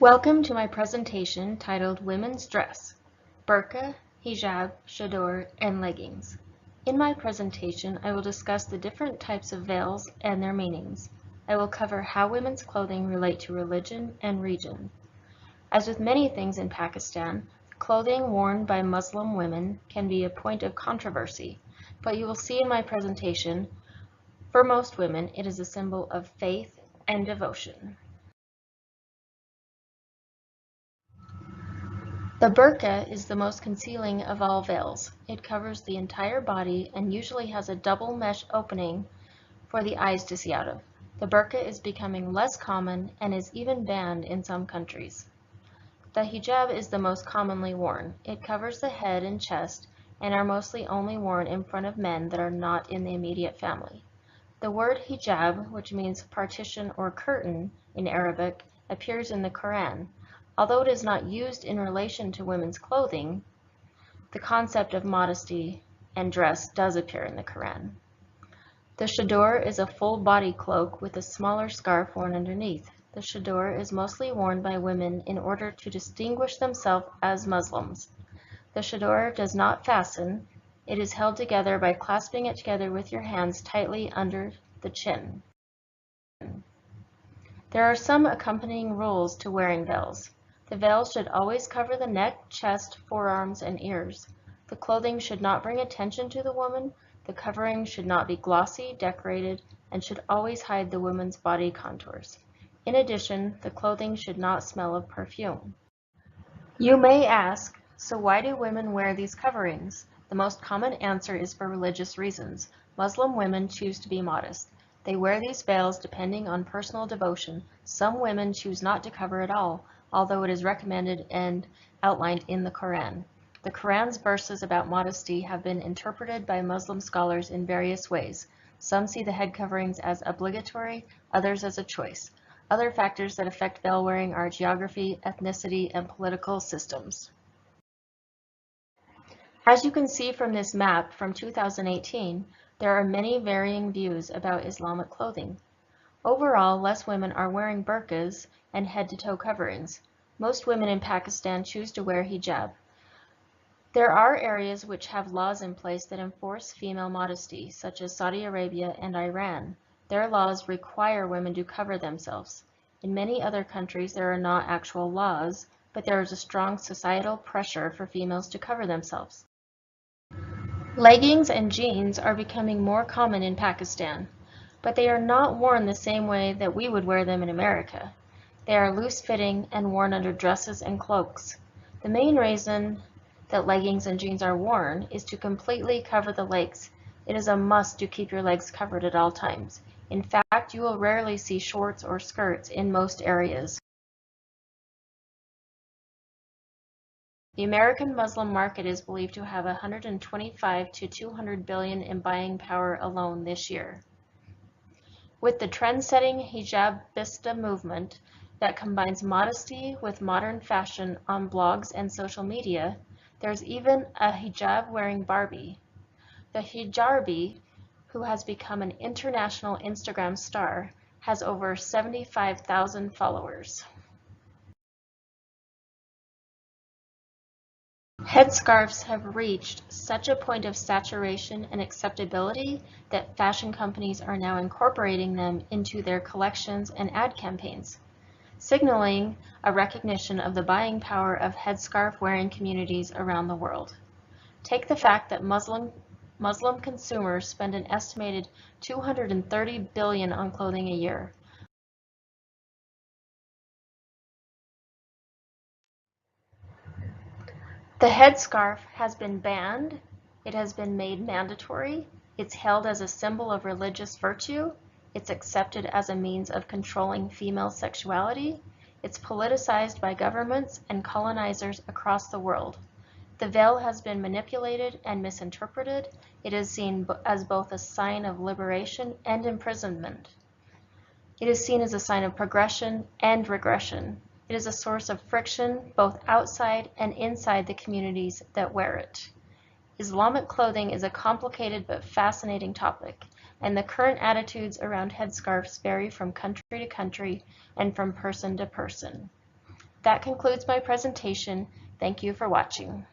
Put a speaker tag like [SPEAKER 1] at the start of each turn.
[SPEAKER 1] Welcome to my presentation titled Women's Dress, Burqa, Hijab, Chador, and Leggings. In my presentation, I will discuss the different types of veils and their meanings. I will cover how women's clothing relate to religion and region. As with many things in Pakistan, clothing worn by Muslim women can be a point of controversy, but you will see in my presentation, for most women, it is a symbol of faith and devotion. The burqa is the most concealing of all veils. It covers the entire body and usually has a double mesh opening for the eyes to see out of. The burqa is becoming less common and is even banned in some countries. The hijab is the most commonly worn. It covers the head and chest and are mostly only worn in front of men that are not in the immediate family. The word hijab, which means partition or curtain in Arabic, appears in the Quran. Although it is not used in relation to women's clothing, the concept of modesty and dress does appear in the Quran. The chador is a full body cloak with a smaller scarf worn underneath. The chador is mostly worn by women in order to distinguish themselves as Muslims. The chador does not fasten. It is held together by clasping it together with your hands tightly under the chin. There are some accompanying rules to wearing veils. The veil should always cover the neck, chest, forearms, and ears. The clothing should not bring attention to the woman. The covering should not be glossy, decorated, and should always hide the woman's body contours. In addition, the clothing should not smell of perfume. You may ask, so why do women wear these coverings? The most common answer is for religious reasons. Muslim women choose to be modest. They wear these veils depending on personal devotion. Some women choose not to cover at all, although it is recommended and outlined in the Quran. The Quran's verses about modesty have been interpreted by Muslim scholars in various ways. Some see the head coverings as obligatory, others as a choice. Other factors that affect veil wearing are geography, ethnicity, and political systems. As you can see from this map from 2018, there are many varying views about Islamic clothing. Overall, less women are wearing burqas and head-to-toe coverings. Most women in Pakistan choose to wear hijab. There are areas which have laws in place that enforce female modesty, such as Saudi Arabia and Iran. Their laws require women to cover themselves. In many other countries, there are not actual laws, but there is a strong societal pressure for females to cover themselves. Leggings and jeans are becoming more common in Pakistan, but they are not worn the same way that we would wear them in America. They are loose-fitting and worn under dresses and cloaks. The main reason that leggings and jeans are worn is to completely cover the legs. It is a must to keep your legs covered at all times. In fact, you will rarely see shorts or skirts in most areas. The American Muslim market is believed to have 125 to 200 billion in buying power alone this year. With the trend-setting hijabista movement that combines modesty with modern fashion on blogs and social media, there's even a hijab-wearing Barbie. The hijabi, who has become an international Instagram star, has over 75,000 followers. Headscarves have reached such a point of saturation and acceptability that fashion companies are now incorporating them into their collections and ad campaigns, signaling a recognition of the buying power of headscarf-wearing communities around the world. Take the fact that Muslim consumers spend an estimated $230 billion on clothing a year. The headscarf has been banned, it has been made mandatory, it's held as a symbol of religious virtue, it's accepted as a means of controlling female sexuality, it's politicized by governments and colonizers across the world. The veil has been manipulated and misinterpreted. It is seen as both a sign of liberation and imprisonment. It is seen as a sign of progression and regression. It is a source of friction both outside and inside the communities that wear it. Islamic clothing is a complicated but fascinating topic, and the current attitudes around headscarves vary from country to country and from person to person. That concludes my presentation. Thank you for watching.